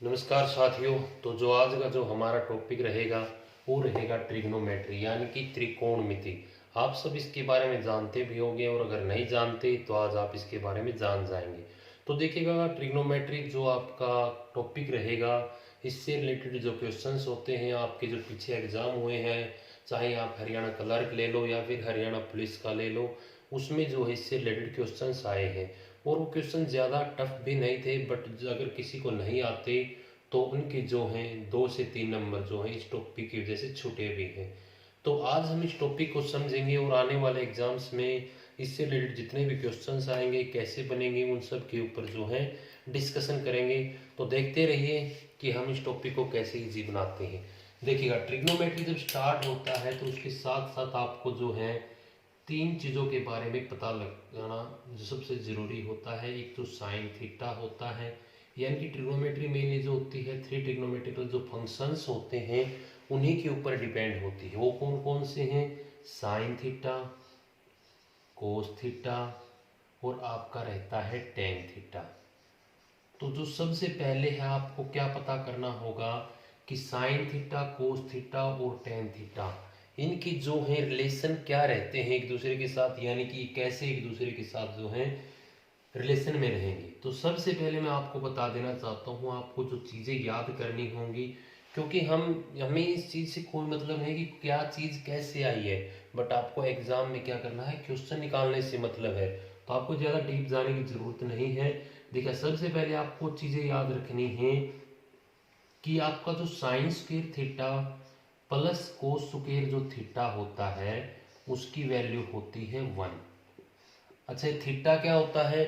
नमस्कार साथियों। तो जो आज का जो हमारा टॉपिक रहेगा वो रहेगा ट्रिग्नोमेट्री यानी कि त्रिकोणमिति। आप सब इसके बारे में जानते भी होंगे और अगर नहीं जानते तो आज आप इसके बारे में जान जाएंगे। तो देखिएगा ट्रिग्नोमेट्री जो आपका टॉपिक रहेगा, इससे रिलेटेड जो क्वेश्चंस होते हैं आपके जो पीछे एग्जाम हुए हैं, चाहे आप हरियाणा क्लर्क ले लो या फिर हरियाणा पुलिस का ले लो, उसमें जो है इससे रिलेटेड क्वेश्चंस आए हैं। और वो क्वेश्चन ज़्यादा टफ भी नहीं थे, बट अगर किसी को नहीं आते तो उनके जो हैं 2 से 3 नंबर जो हैं इस टॉपिक की वजह से छूटे भी हैं। तो आज हम इस टॉपिक को समझेंगे और आने वाले एग्जाम्स में इससे रिलेटेड जितने भी क्वेश्चंस आएंगे कैसे बनेंगे उन सब के ऊपर जो है डिस्कशन करेंगे। तो देखते रहिए कि हम इस टॉपिक को कैसे इजी बनाते हैं। देखिएगा ट्रिग्नोमेट्री जब स्टार्ट होता है तो उसके साथ साथ आपको जो है 3 चीज़ों के बारे में पता लगाना जो सबसे ज़रूरी होता है। एक तो साइन थीटा होता है, यानी कि ट्रिग्नोमेट्री मेनली जो होती है 3 ट्रिग्नोमेट्रिकल जो फंक्शंस होते हैं उन्हीं के ऊपर डिपेंड होती है। वो कौन कौन से हैं? साइन थीटा, कोस थीटा और आपका रहता है टेन थीटा। तो जो सबसे पहले है आपको क्या पता करना होगा कि साइन थीटा, कोस थीटा और टेन थीटा, इनकी जो है रिलेशन क्या रहते हैं एक दूसरे के साथ, यानी कि कैसे एक दूसरे के साथ जो है रिलेशन में रहेंगे। तो सबसे पहले मैं आपको बता देना चाहता हूँ, आपको जो चीज़ें याद करनी होंगी, क्योंकि हमें इस चीज़ से कोई मतलब नहीं कि क्या चीज़ कैसे आई है, बट आपको एग्जाम में क्या करना है, क्वेश्चन निकालने से मतलब है। तो आपको ज़्यादा डीप जाने की जरूरत नहीं है। देखिए सबसे पहले आपको चीज़ें याद रखनी है कि आपका जो sign square theta plus cos square जो थीटा होता है उसकी वैल्यू होती है 1। अच्छा ये थीटा क्या होता है?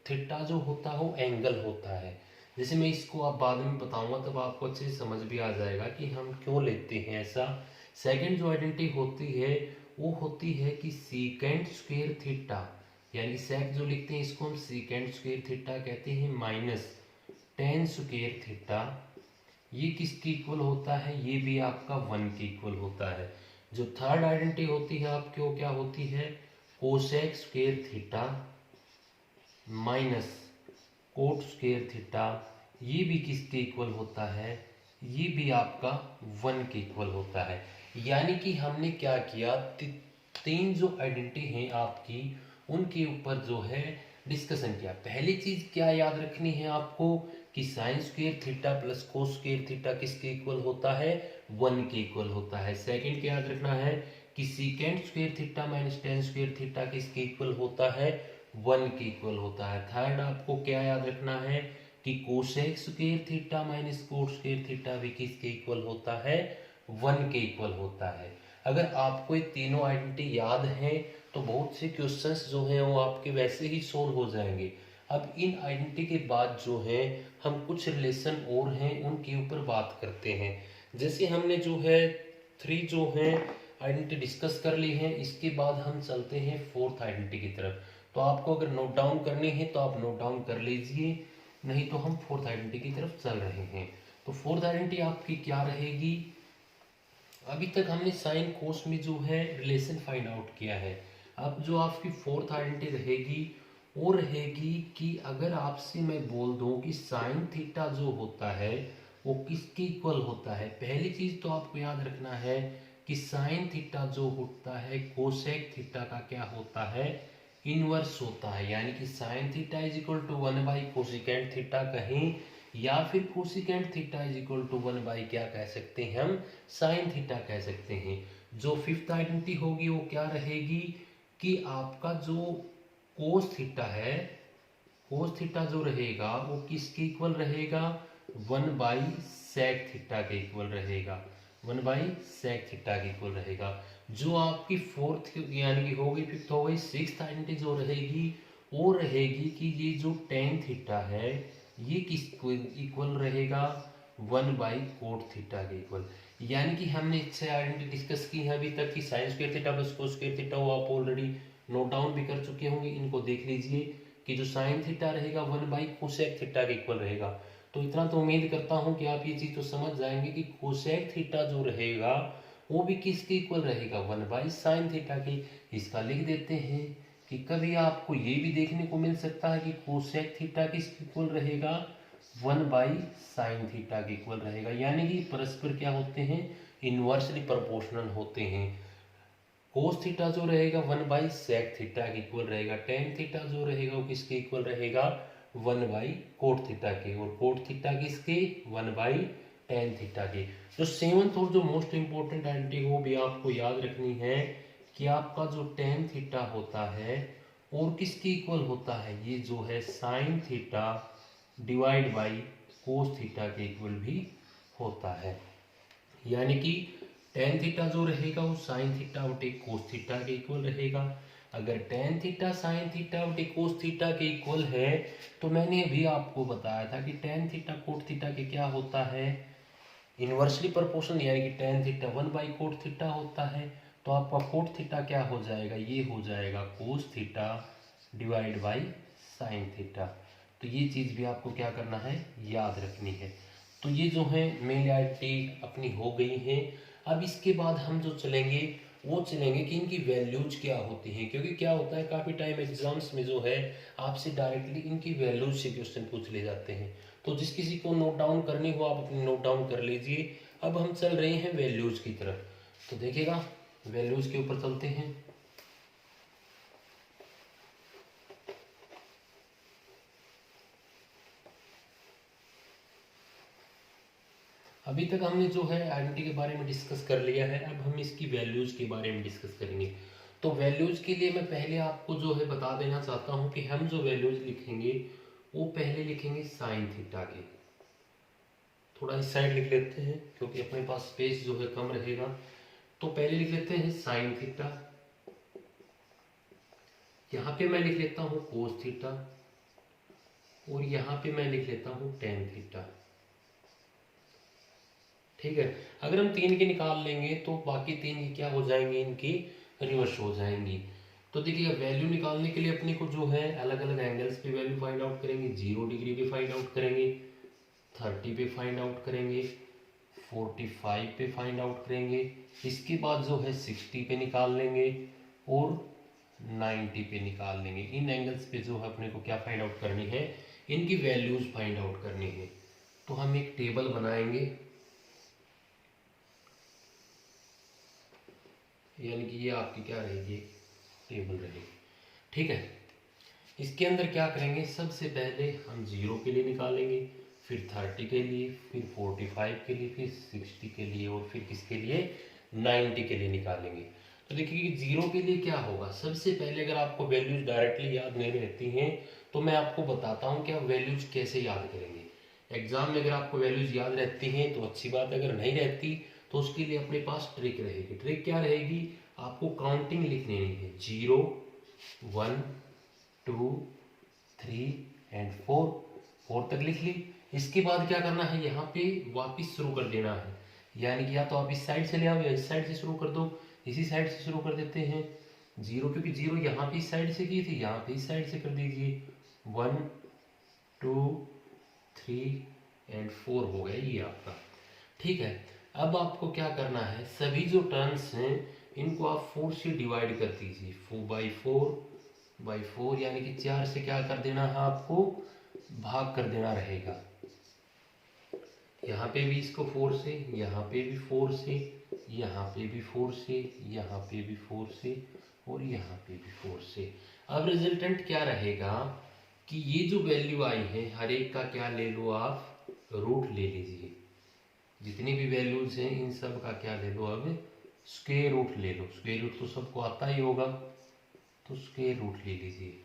थीटा जो होता है वो एंगल होता है। जैसे मैं इसको आप बाद में बताऊंगा तब आपको अच्छे से समझ भी आ जाएगा कि हम क्यों लेते हैं ऐसा। सेकंड जो आइडेंटिटी होती है वो होती है कि सीकेंट स्क्वायर थीटा, यानी सेक जो लिखते हैं इसको हम सीकेंट स्क्वायर थीटा कहते हैं, माइनस टेन स्क्वायर थीटा, ये किसके इक्वल होता है? ये भी आपका 1 के इक्वल होता है। जो थर्ड आइडेंटिटी होती है आपकी वो क्या होती है? Cosec square theta minus cot square theta, ये भी किसके इक्वल होता है? ये भी आपका 1 के इक्वल होता है। यानी कि हमने क्या किया, तीन जो आइडेंटिटी हैं आपकी उनके ऊपर जो है डिस्कशन किया। पहली चीज क्या याद रखनी है आपको कि sine square theta plus cos square theta किसके इक्वल होता है? 1 के इक्वल होता है। सेकंड क्या याद रखना है कि secant square theta minus ten square theta किसके इक्वल होता है? 1 के इक्वल होता है। थर्ड आपको क्या याद रखना है कि cosec square theta minus cot square theta भी किसके इक्वल होता है? 1 के इक्वल होता है। अगर आपको ये तीनों आइडेंटिटी याद है तो बहुत से क्वेश्चंस जो हैं वो आपके वैसे ही सोल्व हो जाएंगे। अब इन आइडेंटिटी के बाद जो है हम कुछ रिलेशन और हैं उनके ऊपर बात करते हैं। जैसे हमने जो है 3 जो है आइडेंटिटी डिस्कस कर ली है, इसके बाद हम चलते हैं फोर्थ आइडेंटिटी की तरफ। तो आपको अगर नोट डाउन करनी है तो आप नोट डाउन कर लीजिए, नहीं तो हम फोर्थ आइडेंटिटी की तरफ चल रहे हैं। तो फोर्थ आइडेंटिटी आपकी क्या रहेगी? अभी तक हमने साइन कोस में जो है रिलेशन फाइंड आउट किया है। अब जो आपकी फोर्थ आइडेंटिटी रहेगी वो रहेगी कि अगर आपसे मैं बोल दूं कि साइन थीटा जो होता है वो किसके इक्वल होता है। पहली चीज तो आपको याद रखना है कि साइन थीटा जो होता है कोसेक थीटा का क्या होता है? इनवर्स होता है। यानी कि sine theta is equal to 1 by cosecant theta कहीं, या फिर cosecant theta is equal to 1 by क्या कह सकते हैं हम? साइन थीटा कह सकते हैं। जो फिफ्थ आइडेंटिटी होगी वो क्या रहेगी कि आपका जो कोस थीटा है, कोस थीटा जो रहेगा वो किसके इक्वल रहेगा? 1 बाई सेक थीटा के इक्वल रहेगा। 1 बाई सेक थीटा के इक्वल रहेगा। जो आपकी फोर्थ यानी कि हो गई, फिफ्थ हो गई, सिक्स्थ आइडेंटिटी जो रहेगी वो रहेगी कि ये जो टेन थीटा है ये किस इक्वल रहेगा? 1 बाई कोट थीटा के इक्वल। यानी कि हमने इससे आइडेंटिटी डिस्कस की है अभी तक कि sine square theta plus cos square theta, वो आप ऑलरेडी नोट डाउन भी कर चुके होंगे। इनको देख लीजिए कि जो साइन थीटा रहेगा 1 बाई कोसेक थीटा के इक्वल रहेगा। तो इतना तो उम्मीद करता हूं कि आप ये चीज तो समझ जाएंगे कि कोसेक थीटा जो रहेगा वो भी किसके इक्वल रहेगा? 1 बाई साइन थीटा के। इसका लिख देते हैं कि कभी आपको ये भी देखने को मिल सकता है कि कोसेक थीटा किसके इक्वल रहेगा? 1/sin θ के इक्वल रहेगा। यानी कि परस्पर क्या होते हैं, इनवर्सली प्रोपोर्शनल होते हैं। cos थीटा जो रहेगा 1/sec थीटा के इक्वल रहेगा। tan थीटा जो रहेगा वो किसके इक्वल रहेगा, 1/cot थीटा के। और cot थीटा किसके, 1/tan थीटा के। जो सेवंथ और जो मोस्ट इंपॉर्टेंट आइडेंटिटी वो भी आपको याद रखनी है कि आपका जो tan थीटा होता है और किसके इक्वल होता है, ये जो है sin theta divide by cos theta के इक्वल भी होता है। यानी कि tan थीटा जो रहेगा वो sin थीटा बटे cos थीटा के इक्वल रहेगा। अगर tan थीटा sin थीटा बटे cos थीटा के इक्वल है तो मैंने अभी आपको बताया था कि tan थीटा cot थीटा के क्या होता है, इनवर्सली प्रोपोर्शनल, यानी कि tan थीटा 1/cot थीटा होता है। तो आपका cot थीटा क्या हो जाएगा, ये हो जाएगा cos theta divide by sin theta. तो ये चीज़ भी आपको क्या करना है, याद रखनी है। तो ये जो है मेन आइडेंटिटी अपनी हो गई है। अब इसके बाद हम जो चलेंगे वो चलेंगे कि इनकी वैल्यूज क्या होती हैं, क्योंकि क्या होता है काफ़ी टाइम एग्जाम्स में जो है आपसे डायरेक्टली इनकी वैल्यूज से क्वेश्चन पूछ ले जाते हैं। तो जिस किसी को नोट डाउन करनी हो आप अपनी नोट डाउन कर लीजिए। अब हम चल रहे हैं वैल्यूज की तरफ, तो देखिएगा वैल्यूज के ऊपर चलते हैं। अभी तक हमने जो है आइडेंटिटी के बारे में डिस्कस कर लिया है, अब हम इसकी वैल्यूज के बारे में डिस्कस करेंगे। तो वैल्यूज के लिए मैं पहले आपको जो है बता देना चाहता हूँ कि हम जो वैल्यूज लिखेंगे वो पहले लिखेंगे साइन थीटा के। थोड़ा इस साइड लिख लेते हैं क्योंकि अपने पास स्पेस जो है कम रहेगा। तो पहले लिख लेते हैं साइन थीटा, यहाँ पे मैं लिख लेता हूँ कोस थीटा और यहाँ पे मैं लिख लेता हूँ टेन थीटा। ठीक है, अगर हम तीन के निकाल लेंगे तो बाकी तीन ये क्या हो जाएंगे, इनकी रिवर्स हो जाएंगी। तो देखिए वैल्यू निकालने के लिए अपने को जो है अलग अलग एंगल्स पे वैल्यू फाइंड आउट करेंगे। 0 डिग्री पे फाइंड आउट करेंगे, 30 पे फाइंड आउट करेंगे, 45 पे फाइंड आउट करेंगे। इसके बाद जो है 60 पे निकाल लेंगे और 90 पे निकाल लेंगे। इन एंगल्स पे जो है अपने को क्या फाइंड आउट करनी है, इनकी वैल्यूज फाइंड आउट करनी है। तो हम एक टेबल बनाएंगे, यानी कि ये आपकी क्या रहेगी, टेबल रहेगी। ठीक है, इसके अंदर क्या करेंगे, सबसे पहले हम 0 के लिए निकालेंगे, फिर 30 के लिए, फिर 45 के लिए, फिर 60 के लिए और फिर किसके लिए, 90 के लिए निकालेंगे। तो देखिए कि 0 के लिए क्या होगा, सबसे पहले अगर आपको वैल्यूज डायरेक्टली याद नहीं रहती हैं तो मैं आपको बताता हूँ कि आप वैल्यूज कैसे याद करेंगे। एग्जाम में अगर आपको वैल्यूज याद रहती हैं तो अच्छी बात है, अगर नहीं रहती तो उसके लिए अपने पास ट्रिक रहेगी। ट्रिक क्या रहेगी, आपको काउंटिंग लिखनी नहीं है, 0 1 2 3 एंड 4 तक लिख ली। इसके बाद क्या करना है, यहाँ पे वापिस शुरू कर देना है, यानी कि या तो आप इस साइड से ले आओ या इस साइड से शुरू कर दो। इसी साइड से शुरू कर देते हैं 0, क्योंकि 0 यहाँ पे इस साइड से की थी, यहाँ पे इस साइड से कर दीजिए। 1 2 3 एंड 4 हो गया ये आपका। ठीक है, अब आपको क्या करना है, सभी जो टर्म्स हैं इनको आप 4 से डिवाइड कर दीजिए। 4/4 यानी कि 4 से क्या कर देना है, आपको भाग कर देना रहेगा। यहाँ पे भी इसको 4 से, यहाँ पे भी 4 से, यहाँ पे भी 4 से, यहाँ पे भी 4 से और यहाँ पे भी 4 से। अब रिजल्टेंट क्या रहेगा कि ये जो वैल्यू आई है हर एक का क्या ले लो आप, रूट ले लीजिए। जितनी भी वैल्यूज हैं इन सब का क्या ले लो, अब स्क्वायर रूट ले लो। स्क्वायर रूट तो सबको आता ही होगा, तो स्क्वायर रूट ले लीजिए।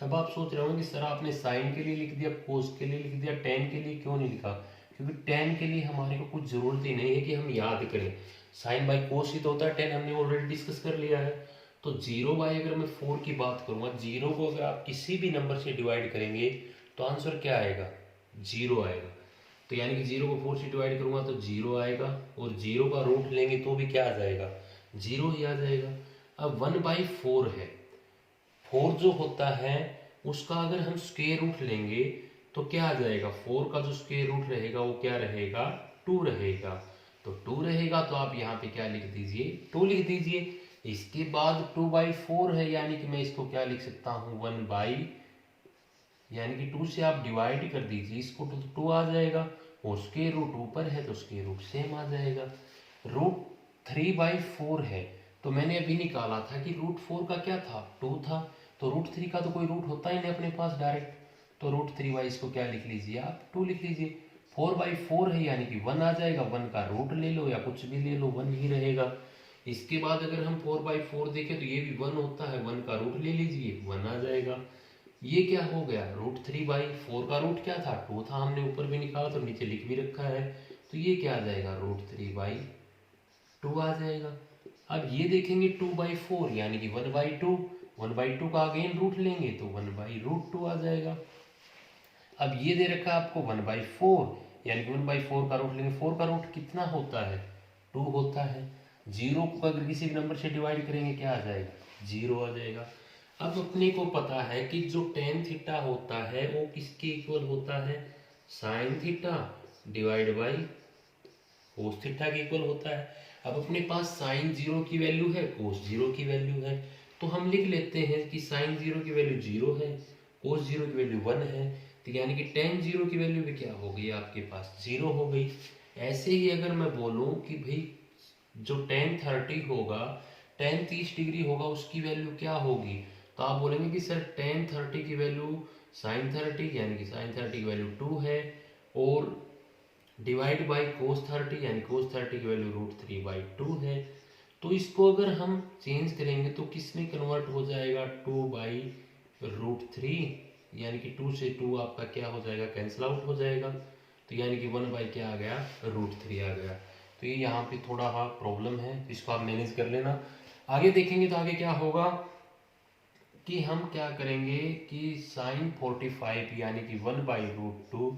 अब आप सोच रहे हो कि सर आपने साइन के लिए लिख दिया, कोस के लिए लिख दिया, टेन के लिए क्यों नहीं लिखा, क्योंकि टेन के लिए हमारे को कुछ जरूरत ही नहीं है कि हम याद करें। साइन बाई कोस ही तो होता है, टेन हमने ऑलरेडी डिस्कस कर लिया है। तो 0/, अगर मैं 4 की बात करूंगा, 0 को अगर आप किसी भी नंबर से डिवाइड करेंगे तो आंसर क्या आएगा, 0 आएगा। तो यानी कि 0 को 4 से डिवाइड करूंगा तो 0 आएगा, और 0 का रूट लेंगे तो भी क्या आ जाएगा, 0 ही आ जाएगा। अब 1/4 है, 4 जो होता है उसका अगर हम स्क्वायर रूट लेंगे तो क्या आ जाएगा, 4 का जो स्क्वायर रूट रहेगा वो क्या रहेगा, 2 रहेगा। तो 2 रहेगा तो आप यहाँ पे क्या लिख दीजिए, 2 लिख दीजिए। इसके बाद 2/4 है, यानी कि मैं इसको क्या लिख सकता हूँ, 1/2 यानी कि 2 से आप डिवाइड कर दीजिए इसको तो 2 आ जाएगा, और स्क्वायर रूट ऊपर है तो स्क्वायर रूट सेम आ जाएगा। रूट 3/4 है, तो मैंने अभी निकाला था कि रूट 4 का क्या था, 2 था, तो रूट 3 का तो कोई रूट होता ही नहीं अपने पास डायरेक्ट, तो रूट 3 इसको क्या लिख लीजिए आप, 2 लिख लीजिए। 4/4 है यानी कि 1 आ जाएगा, 1 का रूट ले लो या कुछ भी ले लो, 1 ही रहेगा। इसके बाद अगर हम 4/4 देखें तो ये भी 1 होता है, 1 का रूट ले लीजिए, 1 आ जाएगा। ये क्या हो गया, रूट 3/4 का रूट क्या था, 2 था, हमने ऊपर भी निकाला तो नीचे लिख भी रखा है, तो ये क्या आ जाएगा, रूट 3/2 आ जाएगा। अब ये देखेंगे 2/4 यानी कि 1/2, 1/2 का अगेन रूट लेंगे तो 1/√2 आ जाएगा। अब ये दे रखा है आपको 1/4 यानी कि 1/4 का रूट लेंगे, 4 का रूट कितना होता है, 2 होता है। 0 को अगर किसी भी नंबर से डिवाइड करेंगे क्या आ जाएगा, 0 आ जाएगा। अब अपने को पता है कि जो tan थीटा होता है वो किसके इक्वल होता है, sin theta divide by cos theta के इक्वल होता है। अब अपने पास sin 0 की वैल्यू है, cos 0 की वैल्यू है, तो हम लिख लेते हैं कि sin 0 की वैल्यू 0 है, cos 0 की वैल्यू 1 है, तो यानी कि tan 0 की वैल्यू भी क्या हो गई आपके पास, 0 हो गई। ऐसे ही अगर मैं बोलूं कि भाई जो tan 30 होगा, tan 30 डिग्री होगा, उसकी वैल्यू क्या होगी, तो आप बोलेंगे कि सर tan 30 की वैल्यू sin 30 यानी कि sin 30 की वैल्यू 2 है, और डिवाइड बाई cos 30 यानी cos 30 की वैल्यू रूट 3/2 है। तो इसको अगर हम चेंज करेंगे तो किस में कन्वर्ट हो जाएगा, 2/√3 यानी कि 2 से 2 आपका क्या हो जाएगा, कैंसिल आउट हो जाएगा, तो यानी कि 1 क्या आ गया, √3 आ गया। तो ये यहाँ पे थोड़ा हाँ प्रॉब्लम है, इसको आप मैनेज कर लेना। आगे देखेंगे तो आगे क्या होगा कि हम क्या करेंगे कि sin 45 यानी कि 1/√2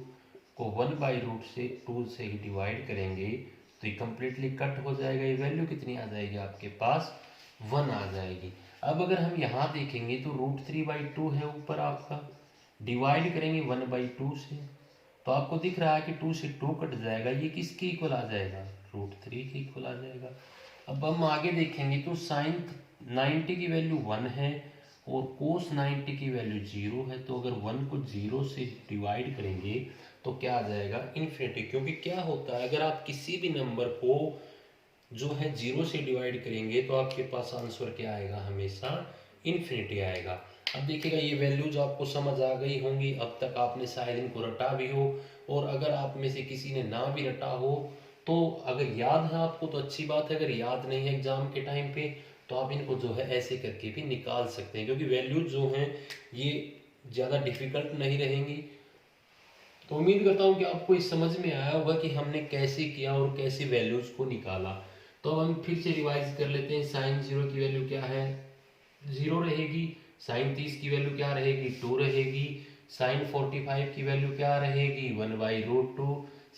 को 1/√2 से ही डिवाइड करेंगे तो ये कम्प्लीटली कट हो जाएगा, ये वैल्यू कितनी आ जाएगी आपके पास, 1 आ जाएगी। अब अगर हम यहाँ देखेंगे तो √3/2 है ऊपर आपका, डिवाइड करेंगे 1/2 से, तो आपको दिख रहा है कि 2 से 2 कट जाएगा, ये किसके इक्वल आ जाएगा, √3 के इक्वल आ जाएगा। अब हम आगे देखेंगे तो sin 90 की वैल्यू 1 है और cos 90 की वैल्यू 0 है, तो अगर 1 को 0 से डिवाइड करेंगे तो क्या आ जाएगा, इन्फिनिटी। क्योंकि क्या होता है अगर आप किसी भी नंबर को जो है 0 से डिवाइड करेंगे तो आपके पास आंसर क्या आएगा, हमेशा इन्फिनिटी आएगा। अब देखिएगा ये वैल्यूज आपको समझ आ गई होंगी, अब तक आपने शायद इनको रटा भी हो, और अगर आप में से किसी ने ना भी रटा हो तो अगर याद है आपको तो अच्छी बात है, अगर याद नहीं है एग्जाम के टाइम पे तो आप इनको जो है ऐसे करके भी निकाल सकते हैं, क्योंकि वैल्यूज जो हैं ये ज़्यादा डिफिकल्ट नहीं रहेंगी। तो उम्मीद करता हूँ कि आपको इस समझ में आया होगा कि हमने कैसे किया और कैसे वैल्यूज को निकाला। तो अब हम फिर से रिवाइज कर लेते हैं, sin 0 की वैल्यू क्या है, 0 रहेगी, sin 30 की वैल्यू क्या रहेगी, 2 रहेगी, sin 45 की वैल्यू क्या रहेगी, 1/√2,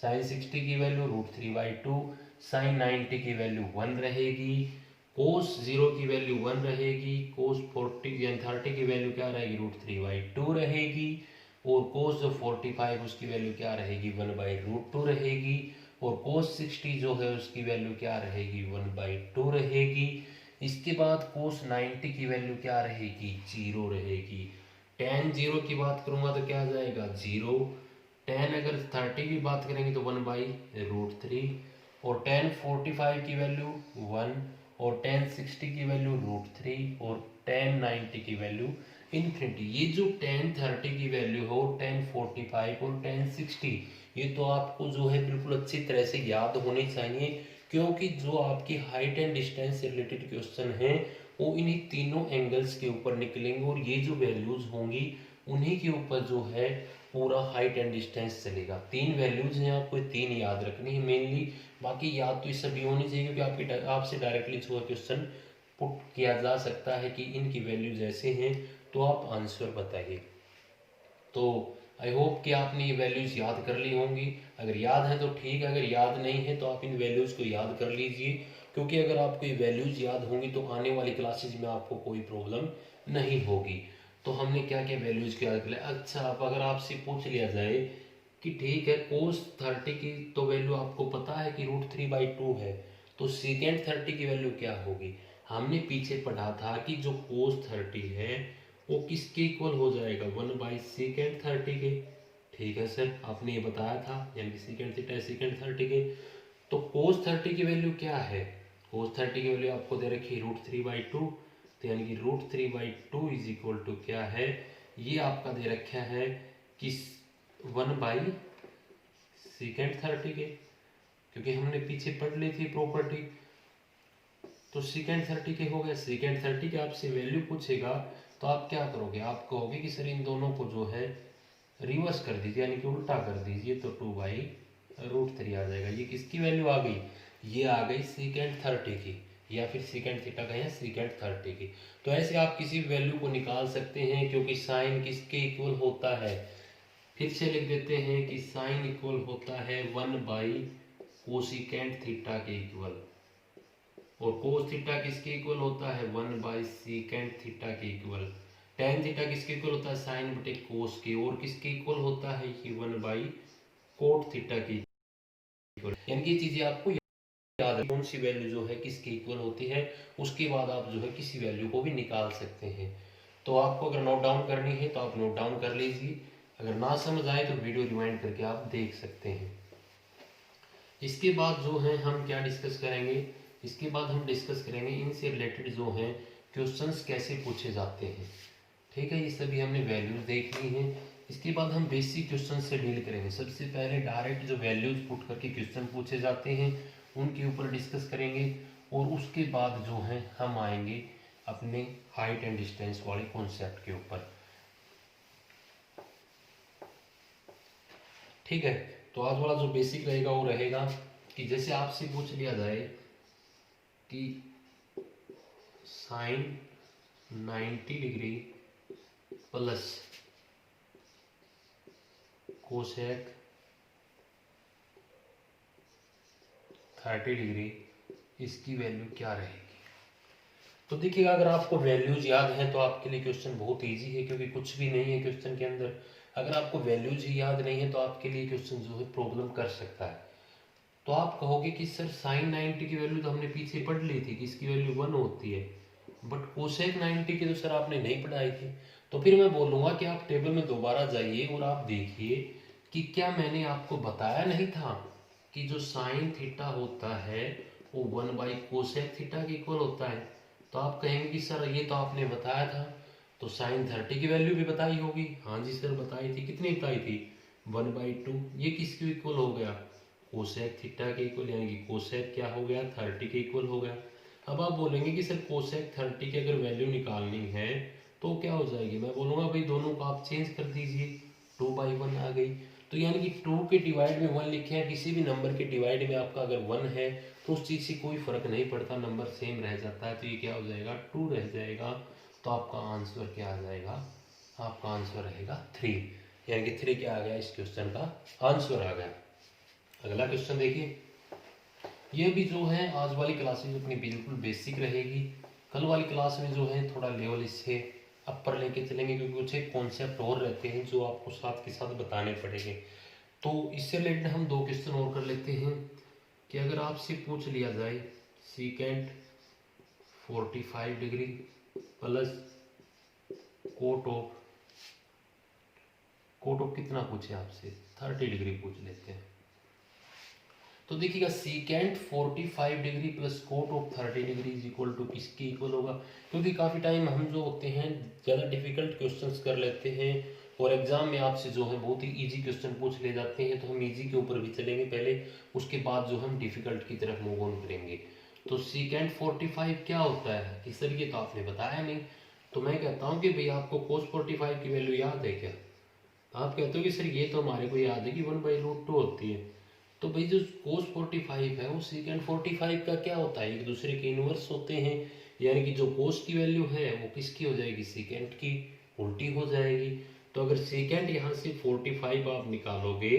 sin 60 की वैल्यू √3/2, sin 90 की वैल्यू 1 रहेगी, cos 0 की वैल्यू 1 रहेगी, cos 40 यानी 30 की वैल्यू क्या रहेगी, √3/2 रहेगी, और cos जो 45 उसकी वैल्यू क्या रहेगी, 1/√2 रहेगी, और cos 60 जो है उसकी वैल्यू क्या रहेगी, 1/2 रहेगी। इसके बाद cos 90 की वैल्यू क्या रहेगी, 0 रहेगी। tan 0 की बात करूंगा तो क्या आ जाएगा, 0। tan अगर 30 की बात करेंगे तो 1/√3, और tan 45 की वैल्यू 1, और tan 60 की वैल्यू √3, और tan 90 की वैल्यू इन्फिनिटी। ये जो tan 30 की वैल्यू हो, tan 45 और tan 60, ये तो आपको जो है बिल्कुल अच्छी तरह से याद होनी चाहिए, क्योंकि जो आपकी हाइट एंड डिस्टेंस से रिलेटेड क्वेश्चन हैं वो इन्हीं तीनों एंगल्स के ऊपर निकलेंगे, और ये जो वैल्यूज होंगी उन्हीं के ऊपर जो है पूरा हाइट एंड डिस्टेंस चलेगा। 3 वैल्यूज हैं, आपको 3 याद रखनी है मेनली, बाकी याद तो ये सभी होनी चाहिए, क्योंकि आपकी आपसे डायरेक्टली जो है क्वेश्चन पुट किया जा सकता है कि इनकी वैल्यूज ऐसे हैं तो आप आंसर बताइए। तो आई होप कि आपने ये वैल्यूज याद कर ली होंगी, अगर याद है तो ठीक है, अगर याद नहीं है तो आप इन वैल्यूज को याद कर लीजिए, क्योंकि अगर आपको ये वैल्यूज याद होंगी तो आने वाली क्लासेज में आपको कोई प्रॉब्लम नहीं होगी। तो हमने क्या क्या वैल्यूज को याद कर लिया। अच्छा, अब अगर आपसे पूछ लिया जाए कि ठीक है cos 30 की तो वैल्यू आपको पता है कि √3/2 है, तो secant 30 की वैल्यू क्या होगी। हमने पीछे पढ़ा था कि जो cos 30 है वो किसके इक्वल हो जाएगा, 1/sec30 के। ठीक है सर, आपने ये बताया था, यानी कि सेकेंड थीटा sec30 के। तो cos30 की वैल्यू क्या है, cos30 की वैल्यू आपको दे रखी है √3/2, तो यानी कि √3/2 इज इक्वल टू क्या है, ये आपका दे रखा है कि 1/sec30 के, क्योंकि हमने पीछे पढ़ ली थी प्रॉपर्टी। तो sec30 के हो गए, sec30 के आपसे वैल्यू पूछेगा तो आप क्या करोगे, आप कहोगे कि सर इन दोनों को जो है रिवर्स कर दीजिए, यानी कि उल्टा कर दीजिए, तो 2/√3 आ जाएगा। ये किसकी वैल्यू आ गई, ये आ गई sec30 की, या फिर secant थीटा का है sec30 की। तो ऐसे आप किसी भी वैल्यू को निकाल सकते हैं, क्योंकि साइन किसके इक्वल होता है, फिर से लिख देते हैं कि साइन इक्वल होता है 1/कोसिकेंट थीटा के इक्वल, और कोस थीटा किसके इक्वल होता है, 1/सेकेंट थीटा के इक्वल। टेन थीटा किसके इक्वल होता है, साइन बटे कोस के, और किसके इक्वल होता है, ये 1/कोट थीटा के इक्वल। यानी कि ये चीजें आपको याद है, कौन सी वैल्यू जो है किसके इक्वल होती है, उसके बाद आप जो है किसी वैल्यू को भी निकाल सकते हैं। तो आपको अगर नोट डाउन करनी है तो आप नोट डाउन कर लीजिए, अगर ना समझ आए तो वीडियो रिवाइंड करके आप देख सकते हैं। इसके बाद जो है हम क्या डिस्कस करेंगे, इसके बाद हम डिस्कस करेंगे इनसे रिलेटेड जो हैं क्वेश्चंस कैसे पूछे जाते हैं। ठीक है, ये सभी हमने वैल्यूज देख ली हैं। इसके बाद हम बेसिक क्वेश्चन से डील करेंगे। सबसे पहले डायरेक्ट जो वैल्यूज पुट करके क्वेश्चन पूछे जाते हैं उनके ऊपर डिस्कस करेंगे, और उसके बाद जो है हम आएंगे अपने हाइट एंड डिस्टेंस वाले कॉन्सेप्ट के ऊपर। ठीक है, तो आज वाला जो बेसिक रहेगा वो रहेगा कि जैसे आपसे पूछ लिया जाए कि sine 90 degree plus cosec 30 degree, इसकी वैल्यू क्या रहेगी। तो देखिएगा, अगर आपको वैल्यूज याद है तो आपके लिए क्वेश्चन बहुत इजी है, क्योंकि कुछ भी नहीं है क्वेश्चन के अंदर। अगर आपको वैल्यूज ही याद नहीं है तो आपके लिए क्वेश्चन जो है प्रॉब्लम कर सकता है। तो आप कहोगे कि सर साइन 90 की वैल्यू तो हमने पीछे पढ़ ली थी कि इसकी वैल्यू 1 होती है, बट कोसेक 90 की तो सर आपने नहीं पढ़ाई थी। तो फिर मैं बोलूँगा कि आप टेबल में दोबारा जाइए और आप देखिए कि क्या मैंने आपको बताया नहीं था कि जो साइन थीटा होता है वो 1/कोसेक थीटा के इक्वल होता है। तो आप कहेंगे कि सर ये तो आपने बताया था, तो साइन 30 की वैल्यू भी बताई होगी। हाँ जी सर बताई थी, कितनी बताई थी, 1/2। ये किसके इक्वल हो गया, कोसेक थीटा के इक्वल, यानी कि कोसेक क्या हो गया, 30 के इक्वल हो गया। अब आप बोलेंगे कि सर कोसेक 30 की अगर वैल्यू निकालनी है तो क्या हो जाएगी, मैं बोलूँगा भाई दोनों को आप चेंज कर दीजिए, 2/1 आ गई। तो यानी कि 2 के डिवाइड में 1 लिखे हैं, किसी भी नंबर के डिवाइड में आपका अगर 1 है तो उस चीज़ से कोई फर्क नहीं पड़ता, नंबर सेम रह जाता है। तो ये क्या हो जाएगा, 2 रह जाएगा। तो आपका आंसर क्या आ जाएगा, आपका आंसर रहेगा 3, यानी कि 3 क्या आ गया, इस क्वेश्चन का आंसर आ गया। अगला क्वेश्चन देखिए, ये भी जो है आज वाली क्लासेज अपनी बिल्कुल बेसिक रहेगी। कल वाली क्लास में जो है थोड़ा लेवल इससे अपर लेके चलेंगे, क्योंकि कुछ एक कॉन्सेप्ट और रहते हैं जो आपको साथ के साथ बताने पड़ेंगे। तो इससे रिलेटेड हम 2 क्वेश्चन और कर लेते हैं कि अगर आपसे पूछ लिया जाए secant 45 degree plus cot of कितना पूछे आपसे, 30 डिग्री पूछ लेते हैं। तो देखिएगा secant 45 degree plus cot of 30 degree is equal to किसके इक्वल होगा, क्योंकि काफ़ी टाइम हम जो होते हैं ज़्यादा डिफिकल्ट क्वेश्चंस कर लेते हैं, और एग्जाम में आपसे जो है बहुत ही इजी क्वेश्चन पूछ ले जाते हैं। तो हम इजी के ऊपर भी चलेंगे पहले, उसके बाद जो हम डिफिकल्ट की तरफ मूव ऑन करेंगे। तो सीकेंट 45 क्या होता है कि सर ये तो आपने बताया नहीं। तो मैं कहता हूँ कि भाई आपको कोस 45 की वैल्यू याद है क्या, आप कहते हो कि सर ये तो हमारे को याद है कि 1/√2 होती है। तो भाई जो कोस 45 है वो सीकेंट 45 का क्या होता है, एक दूसरे के इनवर्स होते हैं, यानी कि जो कोस की वैल्यू है वो किसकी हो जाएगी, सीकेंट की उल्टी हो जाएगी। तो अगर सीकेंट यहाँ से 45 आप निकालोगे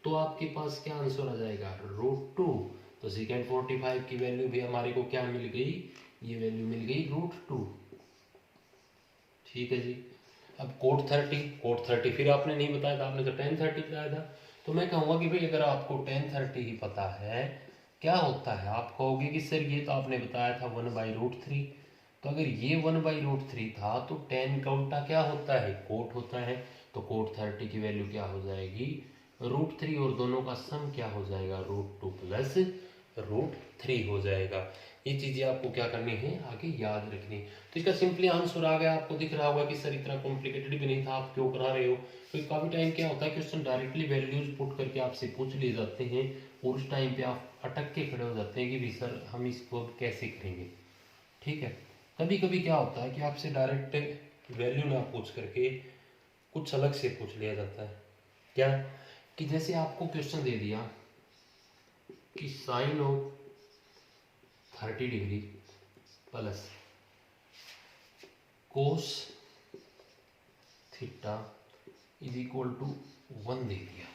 तो आपके पास क्या आंसर आ जाएगा, √2। तो सीकेंट 45 की वैल्यू भी हमारे को क्या मिल गई, ये वैल्यू मिल गई √2। ठीक है जी। अब कोट 30 फिर आपने नहीं बताया था, आपने तो tan 30 बताया था। तो मैं कहूँगा कि भाई अगर आपको tan 30 ही पता है क्या होता है, आप कहोगे कि सर ये तो आपने बताया था 1/√3। तो अगर ये 1/√3 था तो tan का उल्टा क्या होता है, कोट होता है। तो कोट 30 की वैल्यू क्या हो जाएगी, √3, और दोनों का सम क्या हो जाएगा, √2 प्लस √3 हो जाएगा। ये चीजें आपको क्या करनी है, आगे याद रखनी। तो इसका सिंपली आंसर आ गया, आपको दिख रहा होगा कि सर इतना कॉम्प्लिकेटेड भी नहीं था, आप क्यों करा रहे हो। तो काफी टाइम क्या होता है, क्वेश्चन डायरेक्टली वैल्यूज पुट करके आपसे पूछ लिए जाते हैं और उस टाइम पे आप अटक के खड़े हो जाते हैं कि भी सर हम इसको अब कैसे करेंगे। ठीक है, कभी कभी क्या होता है कि आपसे डायरेक्ट वैल्यू ना पूछ करके कुछ अलग से पूछ लिया जाता है। क्या, कि जैसे आपको क्वेश्चन दे दिया कि sine of 30 degree plus cos theta is equal to 1 दे दिया।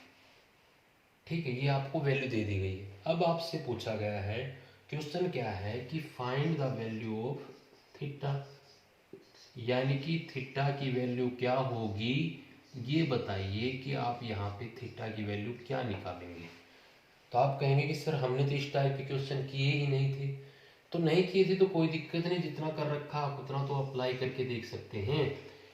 ठीक है, ये आपको वैल्यू दे दी गई है। अब आपसे पूछा गया है, क्वेश्चन क्या है कि find the value of theta, यानी कि थीटा की वैल्यू क्या होगी, ये बताइए कि आप यहाँ पे थीटा की वैल्यू क्या निकालेंगे। तो आप कहेंगे कि सर हमने तो इस टाइप के क्वेश्चन किए ही नहीं थे। तो नहीं किए थे तो कोई दिक्कत नहीं, जितना कर रखा आप उतना तो अप्लाई करके देख सकते हैं।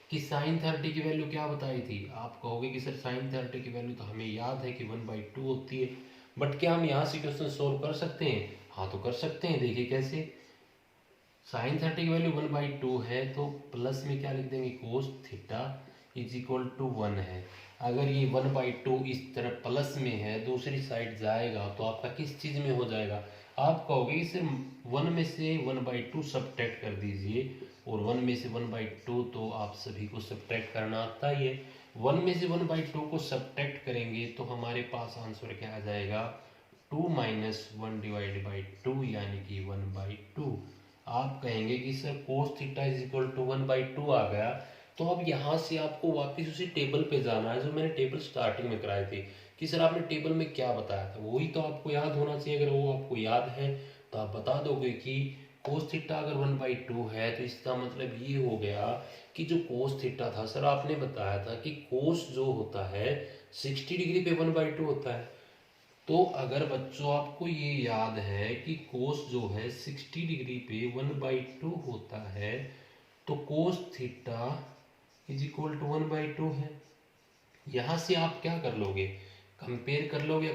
कि साइन 30 की वैल्यू क्या बताई थी, आप कहोगे कि सर साइन 30 की वैल्यू तो हमें याद है कि 1/2 होती है, बट क्या हम यहाँ से क्वेश्चन सोल्व कर सकते हैं। हाँ तो कर सकते हैं, देखिए कैसे। साइन 30 की वैल्यू 1/2 है तो प्लस में क्या लिख देंगे, cos theta is equal to 1 है। अगर ये 1/2 इस तरफ प्लस में है, दूसरी साइड जाएगा तो आपका किस चीज में हो जाएगा, आप कहोगे कि सिर्फ 1 में से 1/2 सब्ट्रैक्ट कर दीजिए, और 1 में से 1/2 तो आप सभी को सब्ट्रैक्ट करना आता ही है। 1 में से 1/2 को सब्ट्रैक्ट करेंगे तो हमारे पास आंसर क्या आ जाएगा, 2 - 1 डिवाइड बाई 2 यानी कि 1/2। आप कहेंगे कि sir cos theta is equal to 1/2 आ गया, तो अब यहाँ से आपको वापस उसी टेबल पे जाना है जो मैंने टेबल स्टार्टिंग में कराए थे। कि सर आपने टेबल में क्या बताया था, वही तो आपको याद होना चाहिए। अगर वो आपको याद है तो आप बता दोगे कि कोस थीटा अगर 1/2 है तो इसका मतलब ये हो गया कि जो कोस थीटा था, सर आपने बताया था कि कोस जो होता है 60 डिग्री पे 1/2 होता है। तो अगर बच्चों आपको ये याद है कि कोस जो है 60 डिग्री पे 1/2 होता है, तो cos theta is equal to 1/2 है। यहाँ से आप क्या कर लोगे, कंपेयर कर लोगे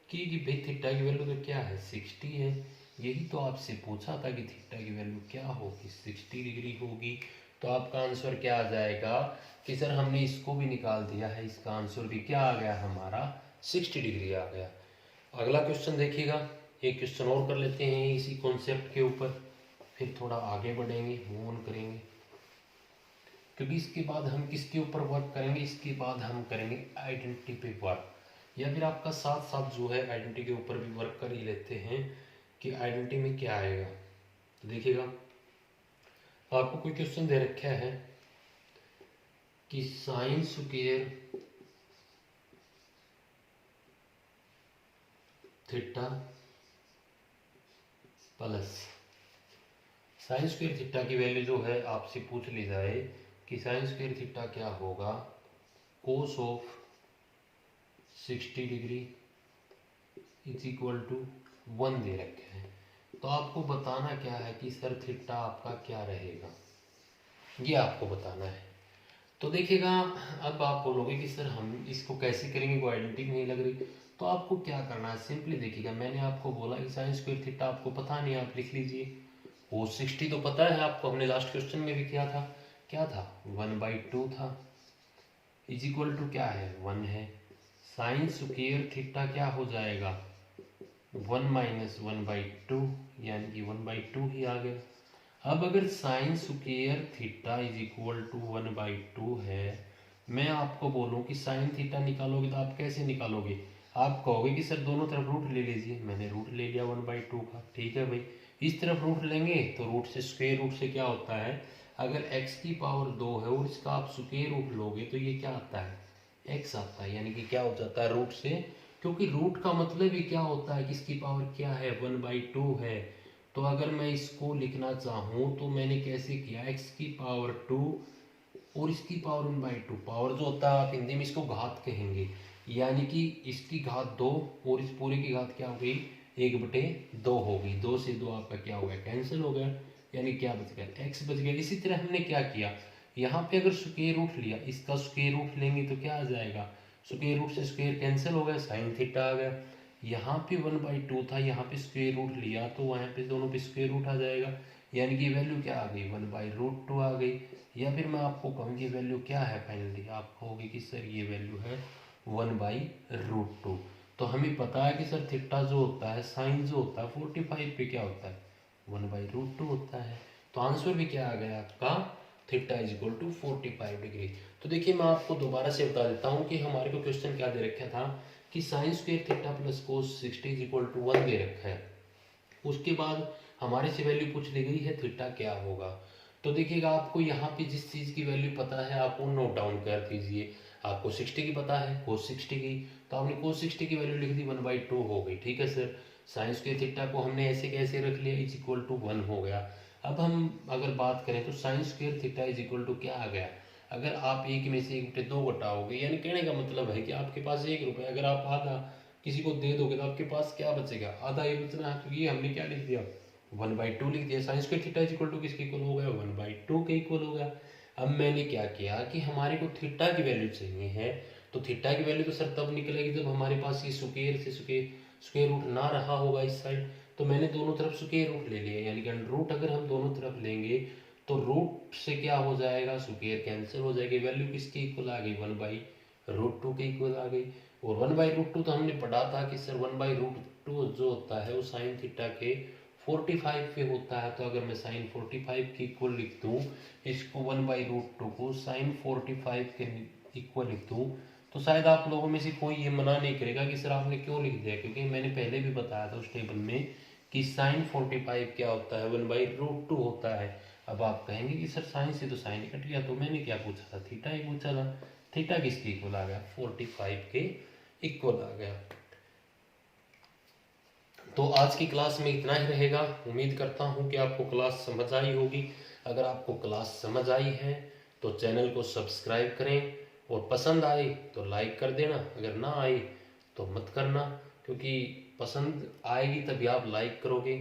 कि भाई थीटा की वैल्यू तो क्या है, 60 है। यही तो आपसे पूछा था कि थीटा की वैल्यू क्या होगी, 60 डिग्री होगी। तो आपका आंसर क्या आ जाएगा कि सर हमने इसको भी निकाल दिया है, इसका आंसर भी क्या आ गया हमारा, 60 डिग्री आ गया। अगला क्वेश्चन देखिएगा, एक क्वेश्चन और कर लेते हैं इसी कॉन्सेप्ट के ऊपर, फिर थोड़ा आगे बढ़ेंगे, मूव ऑन करेंगे। क्योंकि इसके बाद हम किसके ऊपर वर्क करेंगे, इसके बाद हम करेंगे आइडेंटिटी पे वर्क, या फिर आपका साथ साथ जो है आइडेंटिटी के ऊपर भी वर्क कर ही लेते हैं कि आइडेंटिटी में क्या आएगा। तो देखिएगा, आपको कोई क्वेश्चन दे रखा है कि sine square theta plus sign square theta की वैल्यू जो है आपसे पूछ ली जाए कि साइन स्क्वायर थीटा क्या होगा, cos of 60 degree is equal to 1 दे रखे हैं। तो आपको बताना क्या है कि सर थीटा आपका क्या रहेगा, ये आपको बताना है। तो देखिएगा, अब आप बोलोगे कि सर हम इसको कैसे करेंगे, कोई आइडेंटिटी नहीं लग रही। तो आपको क्या करना है, सिंपली देखिएगा, मैंने आपको बोला कि साइन स्क्वायर थीटा आपको पता नहीं, आप लिख लीजिए। वो 60 तो पता है आपको, हमने लास्ट क्वेश्चन में भी किया था, क्या था 1/2 था, इज इक्वल टू क्या है 1 है। साइन स्क्वायर थीटा क्या हो जाएगा 1 - 1/2 यानी कि 1/2 ही आ गया। अब अगर sine square theta is equal to 1/2 है, मैं आपको बोलूं कि साइन थीटा निकालोगे तो आप कैसे निकालोगे, आप कहोगे कि सर दोनों तरफ रूट ले लीजिए, मैंने रूट ले लिया 1/2 का। ठीक है भाई, इस तरफ रूट लेंगे तो रूट से स्क्वायर रूट से क्या होता है, अगर x की पावर 2 है और इसका आप स्क्वायर रूट लोगे तो ये क्या आता है, x आता है, यानी कि क्या हो जाता है रूट से। क्योंकि रूट का मतलब ही क्या होता है कि इसकी पावर क्या है 1/2 है। तो अगर मैं इसको लिखना चाहूँ तो मैंने कैसे किया, x की पावर 2 और इसकी पावर 1/2, पावर जो होता है आप हिंदी में इसको घात कहेंगे, यानी कि इसकी घात 2 और इस पूरे की घात क्या हो गई 1/2 होगी। 2 से 2 आपका क्या हो गया, कैंसिल हो गया। यानी क्या बच गया, x बच गया। इसी तरह हमने क्या किया, यहाँ पे अगर स्क्वायर रूट लिया, इसका स्क्वायर रूट लेंगे तो क्या आ जाएगा, स्क्वायर रूट से स्क्वायर कैंसिल हो गया, साइन थीटा आ गया। यहाँ पे 1/2 था, यहाँ पे स्क्वायर रूट लिया तो वहाँ पे दोनों पे स्क्वायर रूट आ जाएगा, यानी कि वैल्यू क्या आ गई, 1/√2 आ गई। या फिर मैं आपको कहूँ ये वैल्यू क्या है, फाइनली आप कहोगे कि सर ये वैल्यू है 1/√2। तो हमें पता है कि सर थीटा जो होता है, साइन जो होता है 45 पे क्या होता है, 1/√2 होता है। तो आंसर भी क्या आ गया आपका, theta is equal to 45 degree. तो देखिए मैं आपको दोबारा से बता देता हूँ कि हमारे को क्वेश्चन क्या दे रखा था कि sine square theta plus cos 60 is equal to 1 दे रखा है। उसके बाद हमारे से वैल्यू पूछ ली गई है थीटा क्या होगा। तो देखिएगा आपको यहाँ पे जिस चीज़ की वैल्यू पता है आप वो नोट डाउन कर दीजिए। आपको 60 की पता है, कोस 60 की, तो आपने कोस 60 की वैल्यू लिख दी 1/2 हो गई, ठीक है सर। साइन स्क्वायर थीटा को हमने ऐसे कैसे रख लिया, इज इक्वल टू 1 हो गया। अब हम अगर बात करें तो sine square theta is equal to क्या आ गया, अगर आप एक में से 1/2 घटाओगे, यानी कहने का मतलब है कि आपके पास 1 रुपये, अगर आप आधा किसी को दे दोगे तो आपके पास क्या बचेगा, आधा ही बचना है। तो ये हमने क्या लिख दिया, 1/2 लिख दिया। Sine square theta is equal to किसके इक्वल हो गया, 1/2 के इक्वल हो गया। अब मैंने क्या किया कि हमारे को थीटा की वैल्यू चाहिए है, तो थीटा की वैल्यू तो सर तब निकलेगी जब हमारे पास ये स्क्वायर से स्क्वायर रूट ना रहा होगा इस साइड। तो मैंने दोनों तरफ स्क्वायर रूट ले लिया, यानी कि रूट अगर हम दोनों तरफ लेंगे तो रूट से क्या हो जाएगा, स्क्वायर कैंसिल हो जाएगी, वैल्यू किसके इक्वल आ गई, 1/√2 के इक्वल आ गई। और 1/√2 तो हमने पढ़ा था कि सर 1/√2 जो होता है वो साइन थीटा के 45 पे होता है। तो अगर मैं साइन 45 के इक्वल लिख दूँ, इसको 1/√2 को साइन 45 के इक्वल लिख दूँ, तो शायद आप लोगों में से कोई ये मना नहीं करेगा कि सर आपने क्यों लिख दिया, क्योंकि मैंने पहले भी बताया था उस टेबल में कि साइन 45 क्या होता है, 1/√2 होता है। अब आप कहेंगे कि सर साइन से तो साइन कट गया, तो मैंने क्या पूछा था, थीटा ही पूछा था। थीटा किसके इक्वल आ गया, 45 के इक्वल आ गया। तो आज की क्लास में इतना ही रहेगा। उम्मीद करता हूँ कि आपको क्लास समझ आई होगी। अगर आपको क्लास समझ आई है तो चैनल को सब्सक्राइब करें, और पसंद आई तो लाइक कर देना, अगर ना आई तो मत करना, क्योंकि पसंद आएगी तभी आप लाइक करोगे।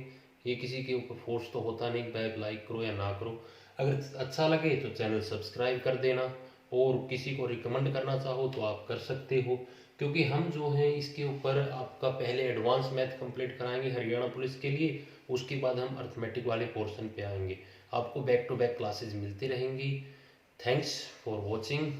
ये किसी के ऊपर फोर्स तो होता नहीं भाई आप लाइक करो या ना करो। अगर अच्छा लगे तो चैनल सब्सक्राइब कर देना, और किसी को रिकमेंड करना चाहो तो आप कर सकते हो, क्योंकि हम जो हैं इसके ऊपर आपका पहले एडवांस मैथ कंप्लीट कराएंगे हरियाणा पुलिस के लिए, उसके बाद हम अर्थमेटिक वाले पोर्शन पे आएंगे। आपको बैक टू बैक क्लासेस मिलती रहेंगी। Thanks for watching.